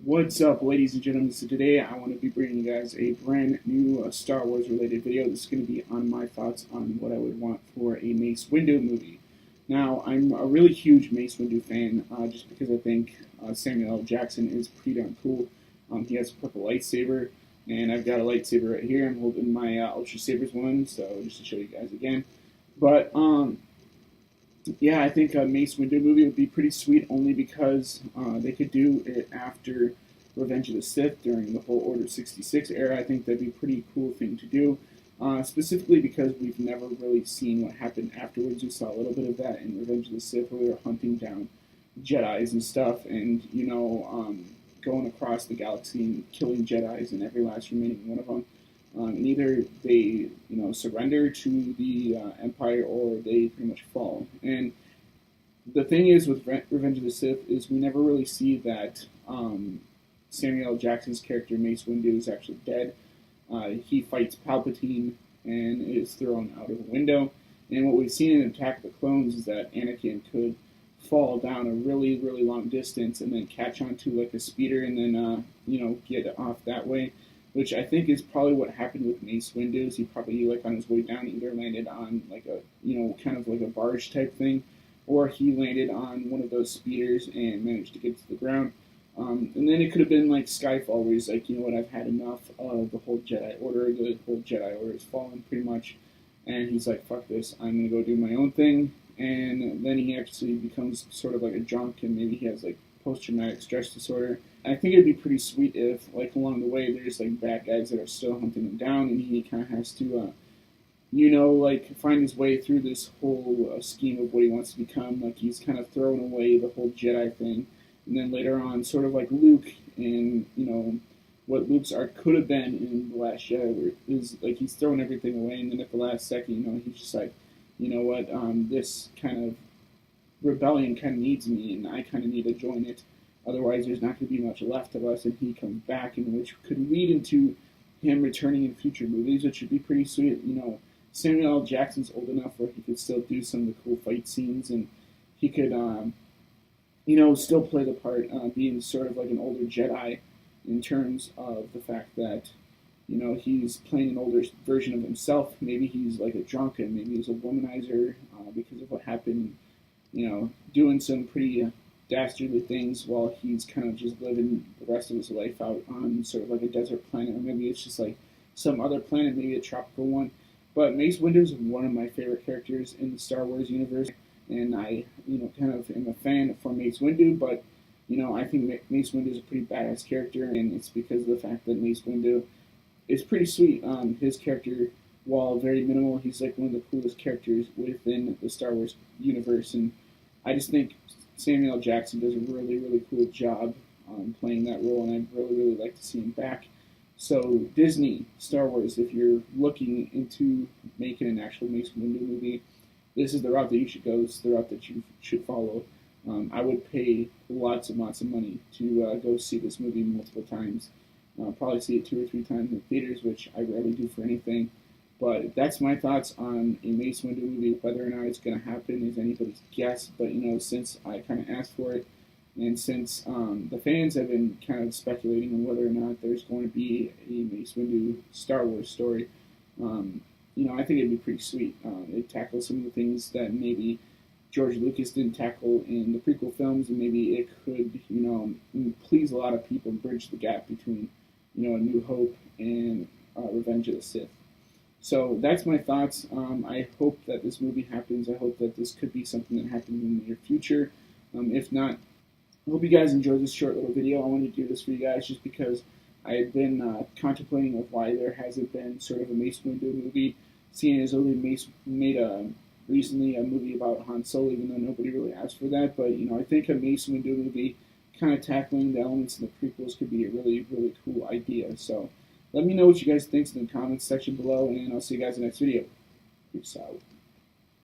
What's up, ladies and gentlemen? So today I want to be bringing you guys a brand new Star Wars related video. This is going to be on my thoughts on what I would want for a Mace Windu movie. Now, I'm a really huge Mace Windu fan, just because I think Samuel L. Jackson is pretty darn cool. He has a purple lightsaber, and I've got a lightsaber right here. I'm holding my Ultra Sabers one, so just to show you guys again. But yeah, I think a Mace Windu movie would be pretty sweet, only because they could do it after Revenge of the Sith during the whole Order 66 era. I think that'd be a pretty cool thing to do, specifically because we've never really seen what happened afterwards. We saw a little bit of that in Revenge of the Sith, where they were hunting down Jedis and stuff, and going across the galaxy and killing Jedis and every last remaining one of them. And either they, surrender to the Empire, or they pretty much fall. And the thing is with Revenge of the Sith is we never really see that Samuel L. Jackson's character Mace Windu is actually dead. He fights Palpatine and is thrown out of a window. And what we've seen in Attack of the Clones is that Anakin could fall down a really, really long distance and then catch onto like a speeder and then get off that way, which I think is probably what happened with Mace Windu. He probably, like, on his way down, either landed on like a, kind of like a barge type thing, or he landed on one of those speeders and managed to get to the ground. And then it could have been like Skyfall, where he's like, you know what, I've had enough of the whole Jedi Order. The whole Jedi Order has fallen pretty much, and he's like, fuck this, I'm gonna go do my own thing. And then he actually becomes sort of like a drunk, and maybe he has like post-traumatic stress disorder. I think it'd be pretty sweet if, like, along the way, there's like bad guys that are still hunting him down, and he kind of has to, find his way through this whole scheme of what he wants to become. Like, he's kind of throwing away the whole Jedi thing, and then later on, sort of like Luke, and what Luke's arc could have been in The Last Jedi, where is like he's throwing everything away, and then at the last second, he's just like, you know what, this kind of rebellion kind of needs me, and I kind of need to join it. Otherwise, there's not going to be much left of us, and he comes back, and which could lead into him returning in future movies, which would be pretty sweet. Samuel L. Jackson's old enough where he could still do some of the cool fight scenes, and he could, still play the part, being sort of like an older Jedi, in terms of the fact that, he's playing an older version of himself. Maybe he's like a drunk, and maybe he's a womanizer because of what happened, doing some pretty dastardly things while he's kind of just living the rest of his life out on sort of like a desert planet, or maybe it's just like some other planet, maybe a tropical one. But Mace Windu is one of my favorite characters in the Star Wars universe, and I, kind of am a fan for Mace Windu, but, I think Mace Windu is a pretty badass character, and it's because of the fact that Mace Windu is pretty sweet. His character, while very minimal, he's like one of the coolest characters within the Star Wars universe, and I just think Samuel L. Jackson does a really, really cool job playing that role, and I'd really, really like to see him back. So Disney, Star Wars, if you're looking into making an actual Mace Windu movie, this is the route that you should go. This is the route that you should follow. I would pay lots and lots of money to go see this movie multiple times. Probably see it 2 or 3 times in theaters, which I rarely do for anything. But that's my thoughts on a Mace Windu movie. Whether or not it's going to happen is anybody's guess. But, since I kind of asked for it, and since the fans have been kind of speculating on whether or not there's going to be a Mace Windu Star Wars story, I think it'd be pretty sweet. It tackles some of the things that maybe George Lucas didn't tackle in the prequel films, and maybe it could, please a lot of people, bridge the gap between, A New Hope and Revenge of the Sith. So that's my thoughts. I hope that this movie happens. I hope that this could be something that happens in the near future. If not, I hope you guys enjoyed this short little video. I wanted to do this for you guys just because I had been contemplating of why there hasn't been sort of a Mace Windu movie, seeing as though they made recently a movie about Han Solo, even though nobody really asked for that. But, I think a Mace Windu movie kind of tackling the elements in the prequels could be a really, really cool idea. So let me know what you guys think in the comments section below, and I'll see you guys in the next video. Peace out.